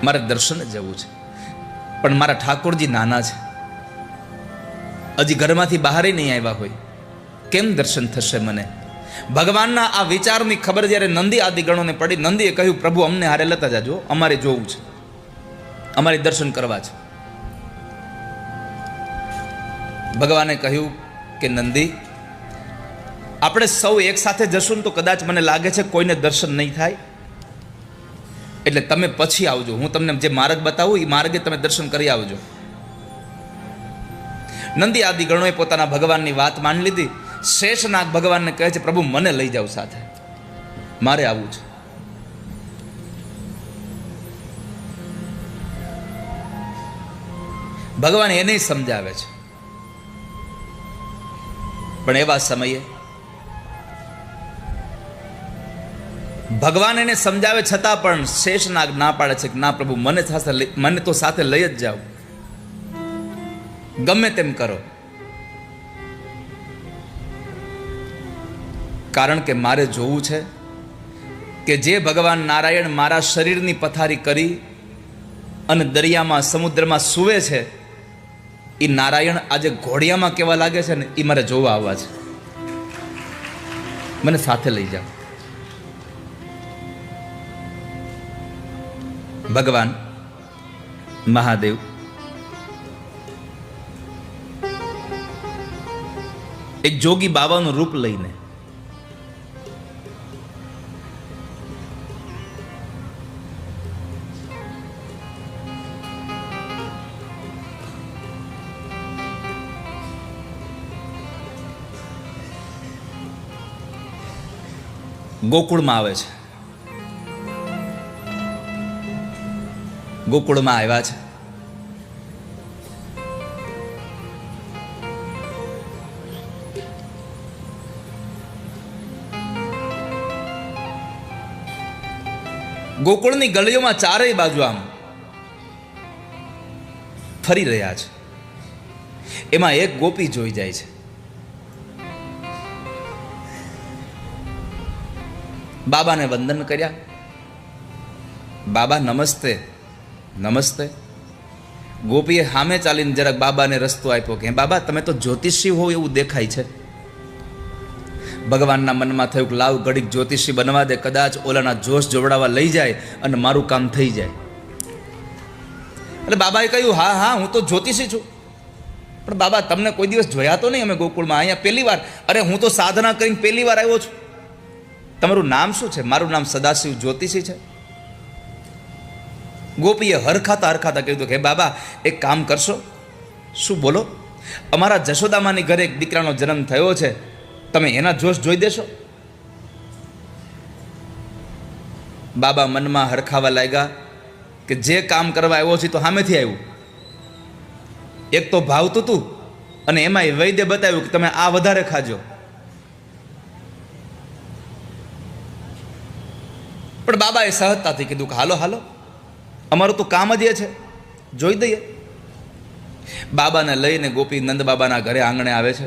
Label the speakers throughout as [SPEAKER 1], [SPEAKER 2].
[SPEAKER 1] મારે દર્શન જવું છે, પણ મારા ઠાકોરજી નાના છે, હજી ઘરમાંથી બહાર નહીં આવ્યા હોય, કેમ દર્શન થશે મને? ભગવાનના આ વિચારની ખબર જ્યારે નંદી આદિ ગણોને પડી, નંદીએ કહ્યું પ્રભુ અમને હારે લેતા જાજો, અમારે જોવું છે, અમારે દર્શન કરવા છે. ભગવાને કહ્યું કે નંદી, આપણે સૌ એક સાથે જશું તો કદાચ મને લાગે છે કોઈને દર્શન નહીં થાય, એટલે તમે પછી આવજો, હું તમને જે માર્ગ બતાવું એ માર્ગે તમે દર્શન કરી આવજો. નંદી આદિ ગણોએ પોતાના ભગવાનની વાત માની લીધી. શેષનાગ ભગવાનને કહે છે પ્રભુ મને લઈ જાઓ સાથે, મારે આવવું છે. ભગવાન એને સમજાવે છે, પણ એવા સમયે ભગવાન એને સમજાવે છતાં પણ શેષનાગ ના પાડે છે કે ના પ્રભુ મને તો સાથે લઈ જ જાઓ, ગમે તેમ કરો, કારણ કે મારે જોવું છે કે જે ભગવાન નારાયણ મારા શરીરની પથારી કરી અને દરિયામાં સમુદ્રમાં સૂવે છે, એ નારાયણ આજે ઘોડિયામાં કેવા લાગે છે ને, એ મારે જોવા આવવા છે, મને સાથે લઈ જાઓ. ભગવાન મહાદેવ એક જોગી બાબાનું રૂપ લઈને ગોકુળમાં આવે છે. ગોકુળમાં આવ્યા છે. ગોકુળની ગલીઓમાં ચારેય બાજુ આમ ફરી રહ્યા છે. એમાં એક ગોપી જોઈ જાય છે. બાબાને વંદન કર્યા. બાબા નમસ્તે નમસ્તે. ગોપીએ સામે ચાલીને જરાક બાબાને રસ્તો આપ્યો કે બાબા તમે તો જ્યોતિષી હો એવું દેખાય છે. ભગવાનના મનમાં થયું કે લાવ ઘડીક જ્યોતિષી બનવા દે, કદાચ ઓલાના જોશ જોવડાવવા લઈ જાય અને મારું કામ થઈ જાય. એટલે બાબાએ કહ્યું હા હા હું તો જ્યોતિષી છું, પણ બાબા તમને કોઈ દિવસ જોયા તો નહીં અમે ગોકુળમાં, અહીંયા પહેલી વાર. અરે હું તો સાધના કરીને પહેલી વાર આવ્યો છું. તમારું નામ શું છે? મારું નામ સદાશિવ જ્યોતિષી છે. ગોપીએ હરખાતા હરખાતા કહ્યું કે બાબા એક કામ કરશો? શું બોલો? અમારા જશોદામાની ઘરે એક દીકરાનો જન્મ થયો છે, તમે એના જોશ જોઈ દેશો? બાબા મનમાં હરખાવા લાગ્યા કે જે કામ કરવા આવ્યો છે તો સામેથી આવ્યું. એક તો ભાવતું હતું અને એમાંય વૈદ્ય બતાવ્યું કે તમે આ વધારે ખાજો. પણ બાબાએ સહજતાથી કીધું કે હાલો હાલો, અમારું તો કામ જ એ છે, જોઈ દઈએ. બાબાને લઈને ગોપી નંદ બાબાના ઘરે આંગણે આવે છે.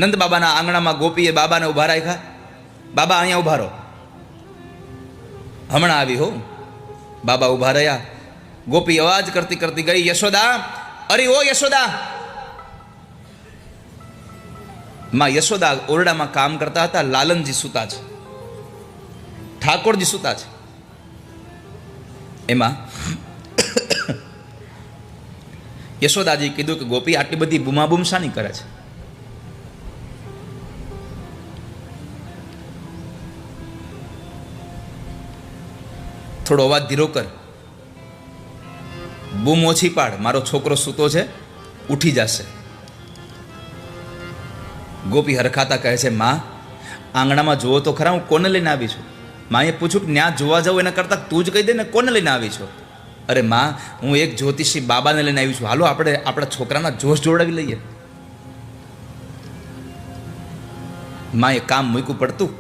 [SPEAKER 1] નંદ બાબાના આંગણામાં ગોપીએ બાબાને ઉભા રાખ્યા. બાબા અહીંયા ઉભા રહો, હમણાં આવી હો. બાબા ઉભા રહ્યા. ગોપી અવાજ કરતી કરતી ગઈ, યશોદા, અરે ઓ યશોદા. માં યશોદા ઓરડામાં કામ કરતા હતા. લાલનજી સૂતા છે, ઠાકોરજી સૂતા છે. એમાં યશોદાજી કીધું કે ગોપી આટલી બધી બૂમાબૂમ શાની કરે છે? થોડો અવાજ ધીરો કર, બૂમ ઓછી પાડ, મારો છોકરો સૂતો છે, ઉઠી જશે. ગોપી હરખાતા કહે છે માં આંગણામાં જુઓ તો ખરા, હું કોને લઈને આવી છું? માએ પૂછ્યું કે ત્યાં જોવા જાઉં એના કરતાં તું જ કહી દે ને કોને લઈને આવી છો? અરે માં હું એક જ્યોતિષી બાબાને લઈને આવી છું, હાલો આપણે આપણા છોકરાના જોશ જોડાવી લઈએ. માએ કામ મૂક્યું પડતું,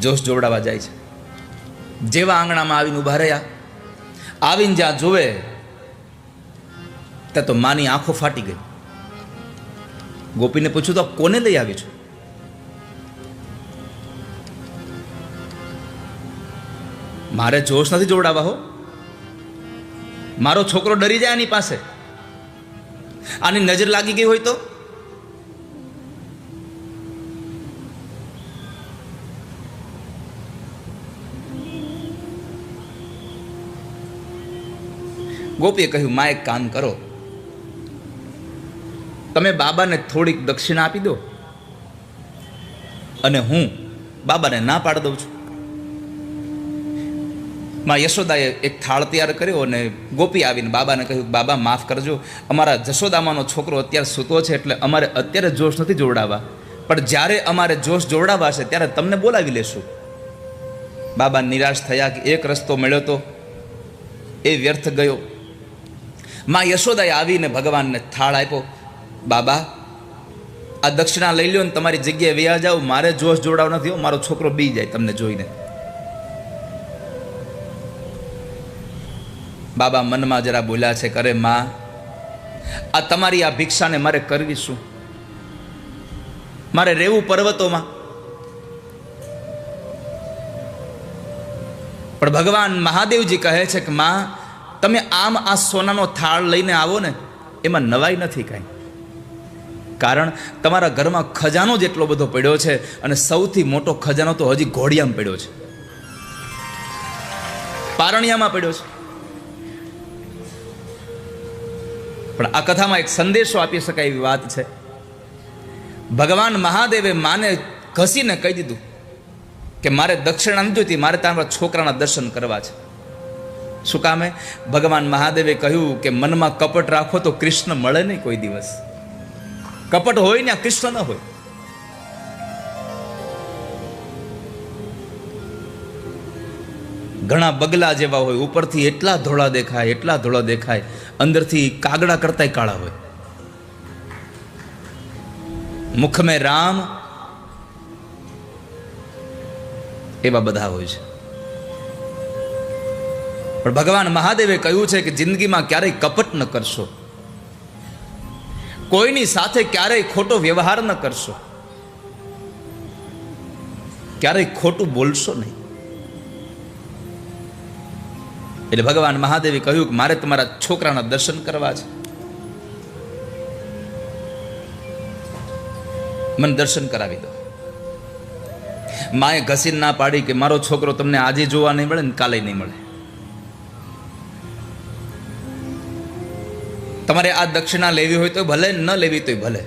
[SPEAKER 1] જોશ જોવડાવવા જાય છે. જેવા આંગણામાં આવીને ઊભા રહ્યા, આવીને જ્યાં જોવે ત્યાં તો માની આંખો ફાટી ગઈ. ગોપીને પૂછ્યું તો કોને લઈ આવી છું? મારે જોશ નથી જોવડાવવા હો. મારો છોકરો ડરી જાય આની પાસે, આની નજર લાગી ગઈ હોય તો. ગોપીએ કહ્યું, માં એક કામ કરો, તમે બાબાને થોડીક દક્ષિણા આપી દો અને હું બાબાને ના પાડી દઉં છું. માં યશોદાએ એક થાળ તૈયાર કર્યો અને ગોપી આવીને બાબાને કહ્યું, બાબા માફ કરજો, અમારા જશોદામાનો છોકરો અત્યારે સૂતો છે, એટલે અમારે અત્યારે જોશ નથી જોવડાવવા, પણ જ્યારે અમારે જોશ જોવડાવવા છે ત્યારે તમને બોલાવી લેશું. બાબા નિરાશ થયા કે એક રસ્તો મળ્યો તો એ વ્યર્થ ગયો. માં યશોદાએ આવીને ભગવાનને થાળ આપ્યો, બાબા આ દક્ષિણા લઈ લ્યો ને તમારી જગ્યાએ વ્યા જાઓ, મારે જોશ જોડાવ નથી, મારો છોકરો બી જાય તમને જોઈને. બાબા મનમાં જરા બોલ્યા છે, કરે માં આ તમારી આ ભિક્ષાને મારે કરવી શું? મારે રહેવું પર્વતોમાં? પણ ભગવાન મહાદેવજી કહે છે કે માં તમે આમ આ સોનાનો થાળ લઈને આવો ને, એમાં નવાઈ નથી કાંઈ. કારણ તમારા ઘરમાં ખજાનો જેટલો બધો પડ્યો છે, અને સૌથી મોટો ખજાનો તો હજી ઘોડિયામાં પડ્યો છે, પારણિયામાં પડ્યો છે. પણ આ કથામાં એક સંદેશો આપી શકાય એવી વાત છે. ભગવાન મહાદેવે માને ઘસીને કહી દીધું કે મારે દક્ષિણા નથી જોઈતી, મારે તારા છોકરાના દર્શન કરવા છે. શું કામે? ભગવાન મહાદેવે કહ્યું કે મનમાં કપટ રાખો તો કૃષ્ણ મળે નહીં કોઈ દિવસ. કપટ હોય ને કૃષ્ણ ન હોય. ઘણા બગલા જેવા હોય, ઉપરથી એટલા ધોળા દેખાય, એટલા ધોળા દેખાય, અંદરથી કાગડા કરતાય કાળા હોય. મુખ મેં રામ, એવા બધા હોય છે. પણ ભગવાન મહાદેવે કહ્યું છે કે જિંદગીમાં ક્યારેય કપટ ન કરશો, કોઈની સાથે ક્યારેય ખોટો વ્યવહાર ન કરશો, ક્યારેય ખોટું બોલશો નહીં. એટલે ભગવાન મહાદેવે કહ્યું કે મારે તમારા છોકરાના દર્શન કરવા છે, મને દર્શન કરાવી દો. માએ ઘસીને ના પાડી કે મારો છોકરો તમને આજે જોવા નહીં મળે ને કાલે નહીં મળે. તમારે આ દક્ષિણા લેવી હોય તો ભલે, ન લેવી તો ભલે.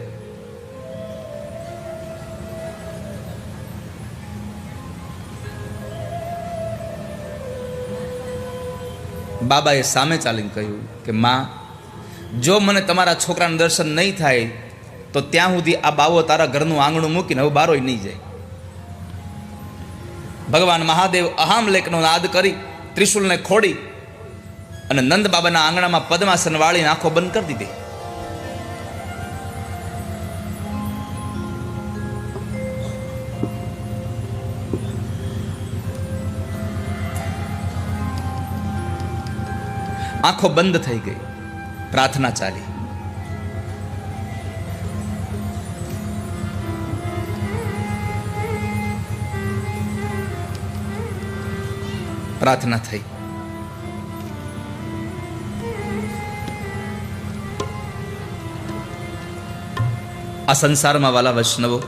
[SPEAKER 1] બાબાએ સામે ચાલીને કહ્યું કે માં જો મને તમારા છોકરાના દર્શન નહીં થાય તો ત્યાં સુધી આ બાવો તારા ઘરનું આંગણું મૂકીને હવે બારોય નહીં જાય. ભગવાન મહાદેવ અહામ લેખનો નાદ કરી ત્રિશુલને ખોડી અને નંદ બાબાના આંગણામાં પદ્માસન વાળીને આંખો બંધ કરી દીધી. આંખો બંધ થઈ ગઈ. પ્રાર્થના ચાલી. પ્રાર્થના થઈ. આ સંસારમાં વાલા વૈષ્ણવો,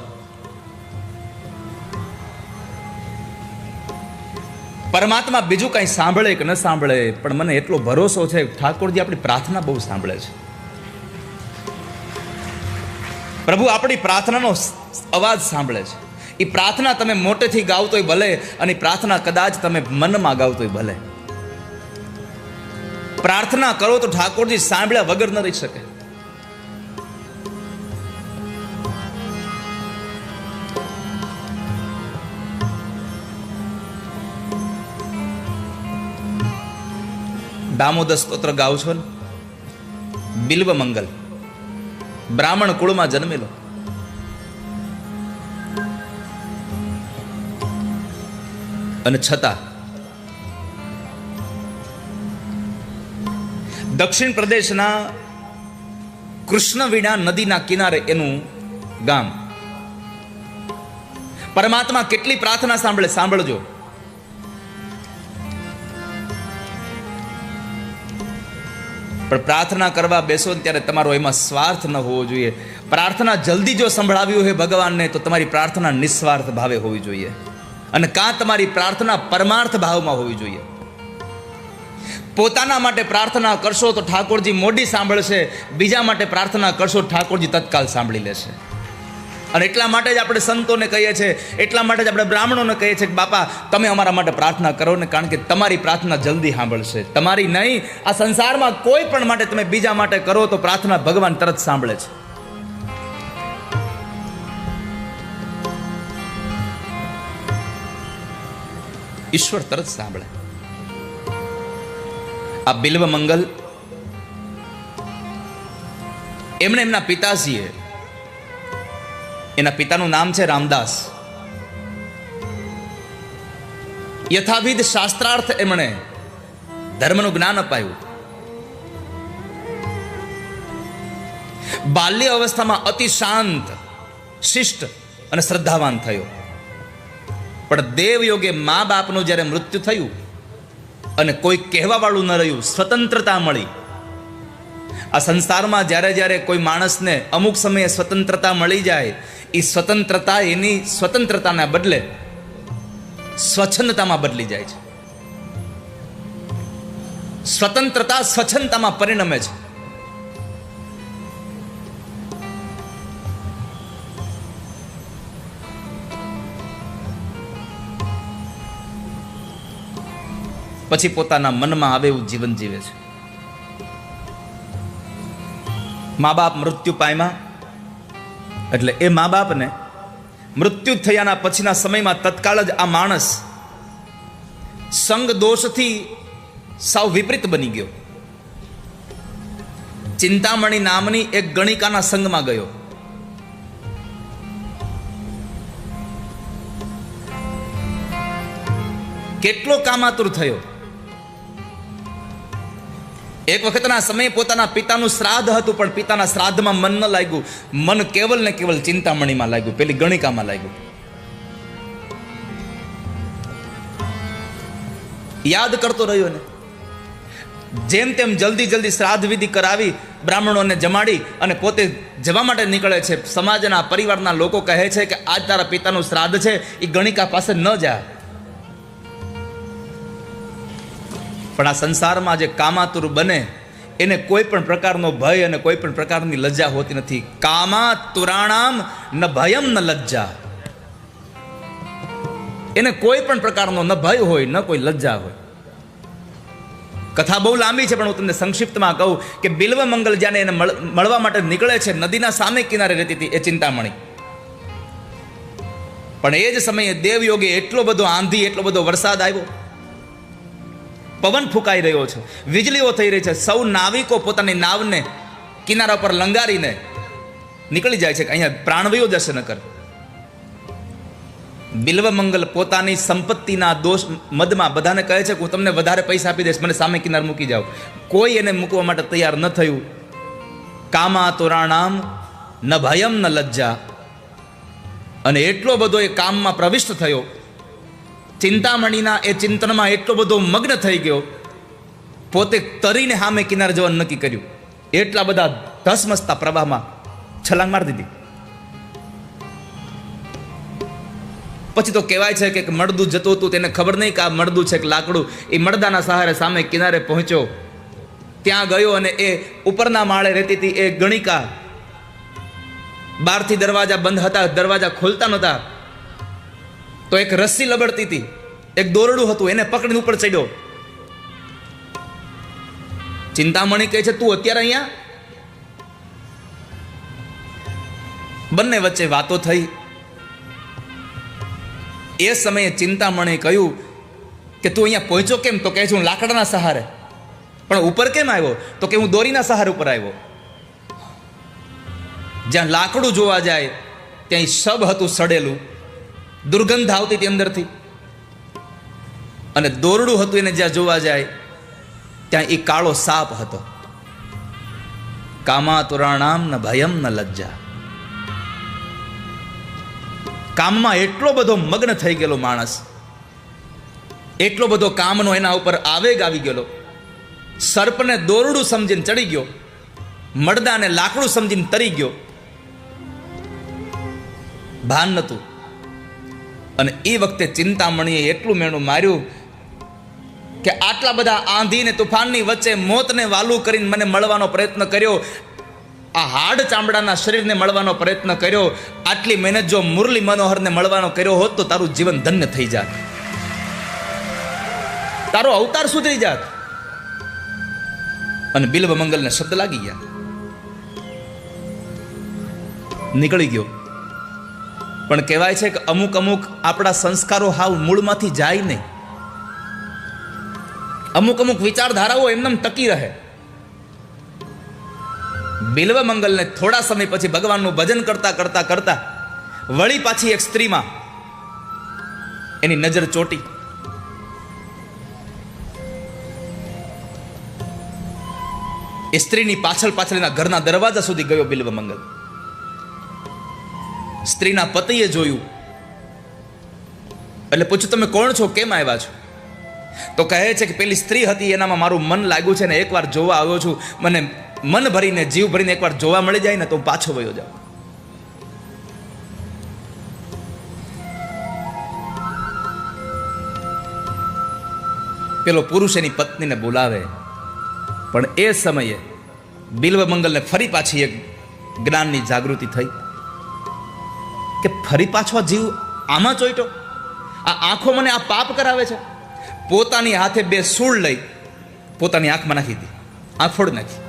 [SPEAKER 1] પરમાત્મા બીજું કઈ સાંભળે કે ન સાંભળે, પણ મને એટલો ભરોસો છે ઠાકોરજી આપણી પ્રાર્થના બહુ સાંભળે છે. પ્રભુ આપણી પ્રાર્થનાનો અવાજ સાંભળે છે. એ પ્રાર્થના તમે મોટેથી ગાવતોય ભલે, અને પ્રાર્થના કદાચ તમે મનમાં ગાવતોય ભલે, પ્રાર્થના કરો તો ઠાકોરજી સાંભળ્યા વગર ન રહી શકે. દામોદર સ્તોત્ર ગાવ છો ને, બિલ્વ મંગલ, બ્રાહ્મણ કુળમાં જન્મેલો, અને છતાં દક્ષિણ પ્રદેશના કૃષ્ણવીણા નદીના કિનારે એનું ગામ. પરમાત્મા કેટલી પ્રાર્થના સાંભળે, સાંભળજો. પણ પ્રાર્થના કરવા બેસો ને ત્યારે તમારો એમાં સ્વાર્થ ન હોવો જોઈએ. પ્રાર્થના જલ્દી જો સંભળાવી હોય ભગવાનને તો તમારી પ્રાર્થના નિસ્વાર્થ ભાવે હોવી જોઈએ, અને કાં તમારી પ્રાર્થના પરમાર્થ ભાવમાં હોવી જોઈએ. પોતાના માટે પ્રાર્થના કરશો તો ઠાકોરજી મોડી સાંભળશે, બીજા માટે પ્રાર્થના કરશો ઠાકોરજી તત્કાલ સાંભળી લેશે. અને એટલા માટે જ આપણે સંતોને કહીએ છીએ, એટલા માટે જ આપણે બ્રાહ્મણોને કહીએ છીએ કે બાપા તમે અમારા માટે પ્રાર્થના કરો ને, કારણ કે તમારી પ્રાર્થના જલ્દી સાંભળશે. તમારી નહીં, આ સંસારમાં કોઈ પણ માટે તમે બીજા માટે કરો તો પ્રાર્થના ભગવાન તરત સાંભળે છે. ઈશ્વર તરત સાંભળે. આ બિલ્વ મંગલ એમણે એમના પિતાજીએ, એના પિતાનું નામ છે રામદાસ, યથાવિધ શાસ્ત્રાર્થ એમણે ધર્મનું જ્ઞાન અપાયું. બાલ્ય અવસ્થામાં અતિ શાંત, શિષ્ટ અને શ્રદ્ધાવાન થયો. પણ દેવયોગે મા બાપનું જ્યારે મૃત્યુ થયું અને કોઈ કહેવા વાળું ન રહ્યું, સ્વતંત્રતા મળી. આ સંસારમાં જ્યારે જ્યારે કોઈ માણસને અમુક સમયે સ્વતંત્રતા મળી જાય, એ સ્વતંત્રતા એની સ્વતંત્રતાના બદલે સ્વચ્છંદતામાં બદલી જાય છે. સ્વતંત્રતા સ્વચ્છંદતામાં પરિણમે છે. પછી પોતાના મનમાં આવે એવું જીવન જીવે છે. મા બાપ મૃત્યુ પામ્યા એટલે એ મા બાપને મૃત્યુ થયાના પછીના સમયમાં તત્કાળ જ આ માણસ સંગ દોષથી સાવ વિપરીત બની ગયો. ચિંતામણી નામની એક ગણિકાના સંગમાં ગયો. કેટલો કામાતુર થયો. એક વખતના સમયે પોતાના પિતાનું શ્રાદ્ધ હતું, પણ પિતાના શ્રાદ્ધમાં મન ન લાગ્યું. મન કેવલ ને કેવલ ચિંતામણીમાં લાગ્યું, પેલી ગણિકામાં લાગ્યું. યાદ કરતો રહ્યો ને. જેમ તેમ જલ્દી જલ્દી શ્રાદ્ધ વિધિ કરાવી, બ્રાહ્મણોને જમાડી અને પોતે જવા માટે નીકળે છે. સમાજના પરિવારના લોકો કહે છે કે આજ તારા પિતાનું શ્રાદ્ધ છે, એ ગણિકા પાસે ન જા. પણ આ સંસારમાં જે કામાતુર બને એને કોઈ પણ પ્રકારનો ભય અને કોઈ પણ પ્રકારની લજ્જા હોતી નથી. કામાતુરાણામ ન ભયમ ન લજ્જા. એને કોઈ પણ પ્રકારનો ન ભય હોય ન કોઈ લજ્જા હોય. કથા બહુ લાંબી છે, પણ હું તમને સંક્ષિપ્તમાં કહું કે બિલ્વ મંગલ જ્યારે એને મળવા માટે નીકળે છે, નદીના સામે કિનારે રહેતી હતી એ ચિંતામણી. પણ એ જ સમયે દેવયોગે એટલો બધો આંધી, એટલો બધો વરસાદ આવ્યો, પવન ફૂંકાઈ રહ્યો છે, વીજળીઓ થઈ રહી છે. સૌ નાવિકો પોતાની નાવને કિનારા પર લંગારીને નીકળી જાય છે કે અહીંયા પ્રાણવયો જશે નકર. બિલ્વ મંગલ પોતાની સંપત્તિના દોષ મદમાં બધાને કહે છે કે હું તમને વધારે પૈસા આપી દઈશ, મને સામે કિનારે મૂકી જાઓ. કોઈ એને મૂકવા માટે તૈયાર ન થયું. કામાતુરાણામ ન ભયમ ન લજ્જા. અને એટલો બધો એ કામમાં પ્રવિષ્ટ થયો, ચિંતામણીના એ ચિંતનમાં એટલો બધો મગ્ન થઈ ગયો, પોતે તરીને સામે કિનારે જવાનું નક્કી કર્યું. એટલા બધા ધસમસતા પ્રવાહમાં છલાંગ મારી દીધી. પછી તો કહેવાય છે કે મળદું જતું હતું, તેને ખબર નહીં કે આ મળદું છે કે લાકડું. એ મળદાના સહારે સામે કિનારે પહોંચ્યો. ત્યાં ગયો અને એ ઉપરના માળે રહેતી હતી એ ગણિકા, બહારથી દરવાજા બંધ હતા, દરવાજા ખોલતા નહોતા, તો એક રસ્સી લબડતી હતી, એક દોરડું હતું, એને પકડીને ઉપર ચડ્યો. ચિંતામણી કહે છે તું અત્યારે અહીંયા? બંને વચ્ચે વાતો થઈ. એ સમયે ચિંતામણી કહ્યું કે તું અહીંયા પહોંચ્યો કેમ? તો કહે છે હું લાકડાના સહારે. પણ ઉપર કેમ આવ્યો? તો કે હું દોરીના સહારે ઉપર આવ્યો. જ્યાં લાકડું જોવા જાય ત્યાં શબ હતું સડેલું, દુર્ગંધ આવતી હતી અંદરથી. અને દોરડું હતું એને જ્યાં જોવા જાય ત્યાં એ કાળો સાપ હતો. કામાતુરાણામ ન ભયમ ન લજ્જા. કામમાં એટલો બધો મગ્ન થઈ ગયેલો માણસ, એટલો બધો કામનો એના ઉપર આવેગ આવી ગયેલો, સર્પને દોરડું સમજીને ચડી ગયો, મડદાને લાકડું સમજીને તરી ગયો, ભાન નતું. અને એ વખતે ચિંતામણીએ એટલું મેણું માર્યું કે આટલા બધા આંધી ને તુફાનની વચ્ચે મોતને વાલું કરીને મને મળવાનો પ્રયત્ન કર્યો, આ હાડ ચામડાના શરીરને મળવાનો પ્રયત્ન કર્યો, આટલી મહેનત જો મુરલી મનોહરને મળવાનો કર્યો હોત તો તારું જીવન ધન્ય થઈ જાત, તારો અવતાર સુધરી જાત. અને બિલ્વ મંગલને શબ્દ લાગી ગયા, નીકળી ગયો. પણ કહેવાય છે કે અમુક અમુક આપણા સંસ્કારો હાવ મૂળમાંથી જાય નહીં, અમુક અમુક વિચારધારાઓ એમનેમ ટકી રહે. બિલ્વ મંગલને થોડા સમય પછી ભગવાનનું ભજન કરતા કરતા કરતા વળી પાછી એક સ્ત્રીમાં એની નજર ચોટી. એ સ્ત્રીની પાછળ પાછળ એના ઘરના દરવાજા સુધી ગયો બિલ્વ મંગલ. સ્ત્રીના પતિએ જોયું એટલે પૂછ્યું, તમે કોણ છો, કેમ આવ્યા છો? તો કહે છે કે પેલી સ્ત્રી હતી, એનામાં મારું મન લાગ્યું છે ને એકવાર જોવા આવ્યો છું, મને મન ભરીને જીવ ભરીને એકવાર જોવા મળી જાય ને તો હું પાછો વયો જાઉં. પેલો પુરુષ એની પત્નીને બોલાવે, પણ એ સમયે બિલ્વ મંગલને ફરી પાછી એક જ્ઞાનની જાગૃતિ થઈ કે ફરી પાછો જીવ આમાં ચોઈટો, આ આંખો મને આ પાપ કરાવે છે. પોતાની હાથે બે સૂળ લઈ પોતાની આંખમાં નાખી દી, આંખ ફોડી નાખી.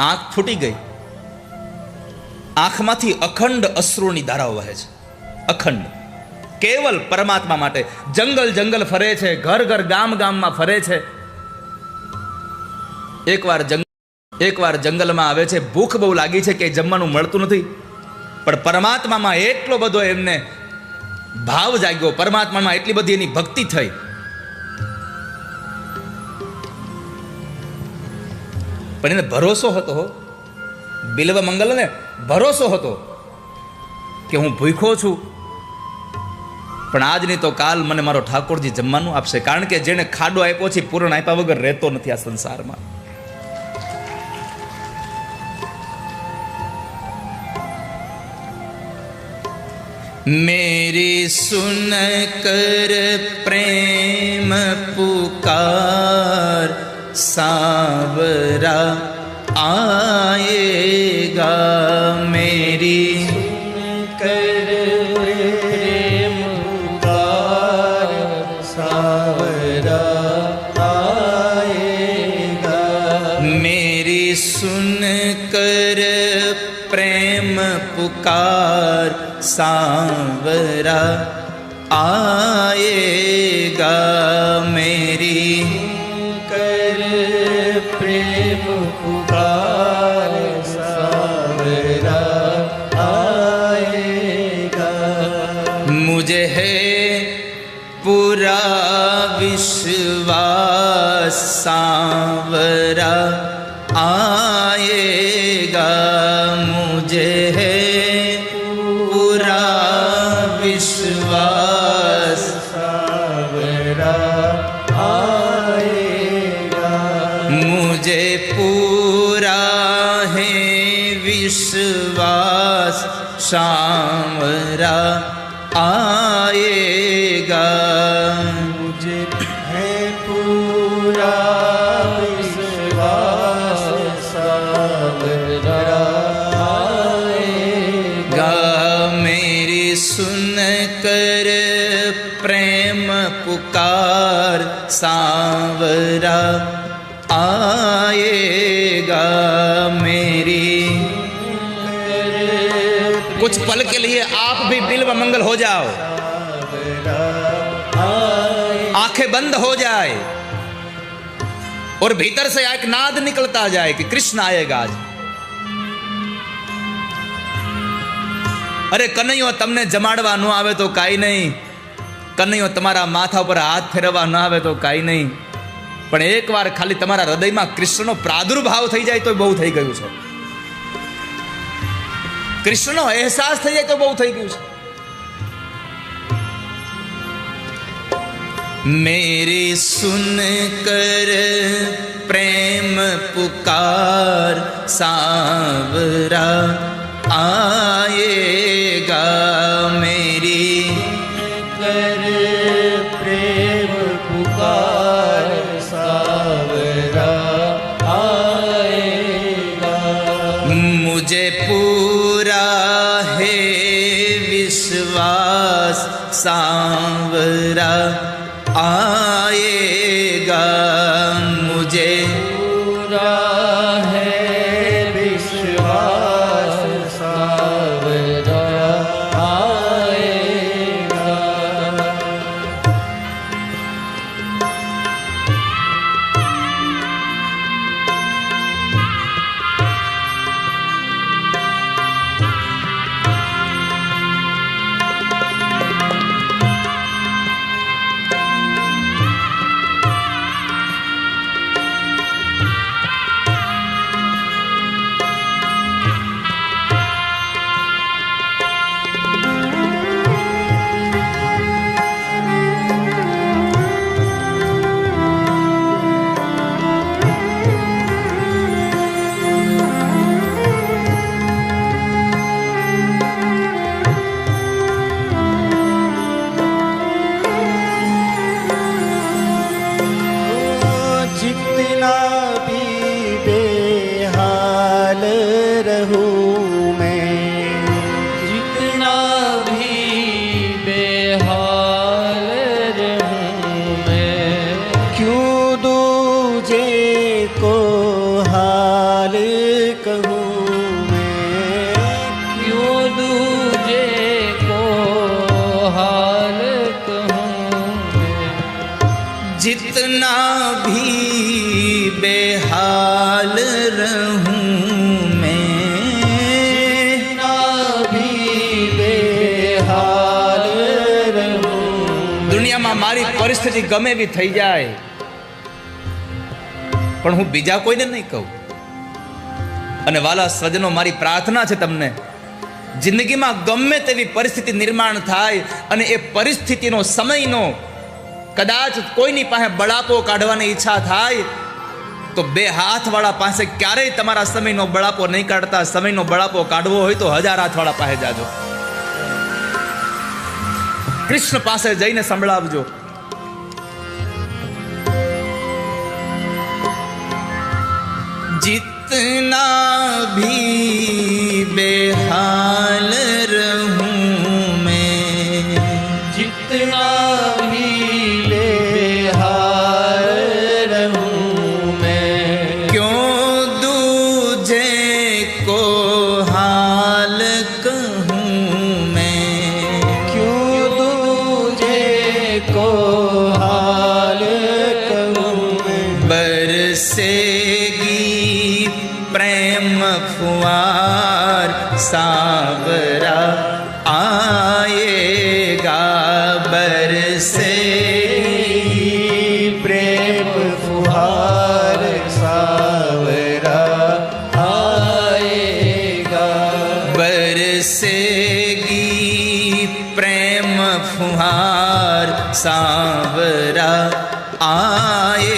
[SPEAKER 1] આંખ ફૂટી ગઈ, આંખમાંથી અખંડ અશ્રુની ધારાઓ વહે છે, અખંડ, કેવલ પરમાત્મા માટે. જંગલ જંગલ ફરે છે, ઘર ઘર ગામ ગામમાં ફરે છે. એકવાર જંગલમાં આવે છે, ભૂખ બહુ લાગી છે કે જમવાનું મળતું નથી, પણ પરમાત્મામાં એટલો બધો એમને ભાવ જાગ્યો, પરમાત્મામાં એટલી બધી એની ભક્તિ થઈ, પણ એને ભરોસો હતો, બિલ્વ મંગલને ભરોસો હતો કે હું ભૂખ્યો છું, પણ આજ નહીં તો કાલ મને મારો ઠાકોરજી જમવાનું આપશે. કારણ કે જેને ખાડો આપ્યો છે પૂરણ આપ્યા વગર રહેતો નથી આ સંસારમાં. मेरी सुन कर प्रेम पुकार सांवरा आएगा, मेरी
[SPEAKER 2] कर प्रेम पुकार सांवरा आएगा,
[SPEAKER 1] मेरी सुन कर प्रेम पुकार सांवरा आएगा, मेरी
[SPEAKER 2] कर प्रेम पुकार सांवरा आएगा,
[SPEAKER 1] मुझे है पूरा विश्वास सांवरा आएगा, मुझे है विश्वास
[SPEAKER 2] सांवरा आएगा,
[SPEAKER 1] मुझे पूरा है विश्वास सांवरा आएगा,
[SPEAKER 2] मुझे है पूरा विश्वास सांवरा आएगा,
[SPEAKER 1] मेरी सुन कर प्रेम पुकार सांवरा आएगा, मेरी कुछ पल के लिए आप भी बिल्व मंगल हो जाओ, आंखें बंद हो जाए और भीतर से एक नाद निकलता जाए कि कृष्ण आएगा आज. અરે કનૈયો તમને જમાડવા ન આવે તો કાંઈ નહીં, કનૈયો તમારા માથા ઉપર હાથ ફેરવવા ન આવે તો કાંઈ નહીં, પણ એકવાર ખાલી તમારા હૃદયમાં કૃષ્ણનો પ્રાદુર્ભાવ થઈ જાય તો બહુ થઈ ગયું છે, કૃષ્ણનો અહેસાસ થઈ જાય તો બહુ થઈ ગયું છે. मेरी सुन कर प्रेम पुकार सांवरा आएगा, मेरी
[SPEAKER 2] कर प्रेम पुकार सावरा आएगा।
[SPEAKER 1] मुझे पूरा है विश्वास सांवरा आएगा, मुझे
[SPEAKER 2] पूरा है विश्वास सावरा आएगा। जितना भी बेहाल रहूं मैं, जितना भी बेहाल रहूं मैं, क्यों दूजे को हाल कहूँ मैं, क्यों दूजे को हाल कहूँ मैं।
[SPEAKER 1] जितना भी बेहाल रहूं मैं,
[SPEAKER 2] जितना भी बेहाल रहूं,
[SPEAKER 1] દુનિયામાં મારી પરિસ્થિતિ ગમે એવી થઈ જાય પણ હું બીજા કોઈને નહીં કહું. અને વાલા સ્વજનો, મારી પ્રાર્થના છે તમને, જિંદગીમાં ગમે તેવી પરિસ્થિતિ નિર્માણ થાય અને એ પરિસ્થિતિનો સમયનો કદાચ કોઈની પાસે બળાપો કાઢવાની ઈચ્છા થાય તો બે હાથવાળા પાસે ક્યારેય તમારા સમયનો બળાપો નહીં કાઢતા. સમયનો બળાપો કાઢવો હોય તો 1000 હાથવાળા પાસે જાજો, કૃષ્ણ પાસે જઈને સંભળાવજો. जितना भी बेहाल रहूं मैं,
[SPEAKER 2] जितना भी बेहाल रहूं मैं,
[SPEAKER 1] क्यों दूजे को हाल कहूँ मैं,
[SPEAKER 2] क्यों दूजे को हाल कहूँ मैं।
[SPEAKER 1] बरसेगी प्रेम फुहार सांवरा आएगा, बरसेगी
[SPEAKER 2] प्रेम फुहार सावरा आएगा,
[SPEAKER 1] बरसेगी प्रेम फुहार सांवरा आए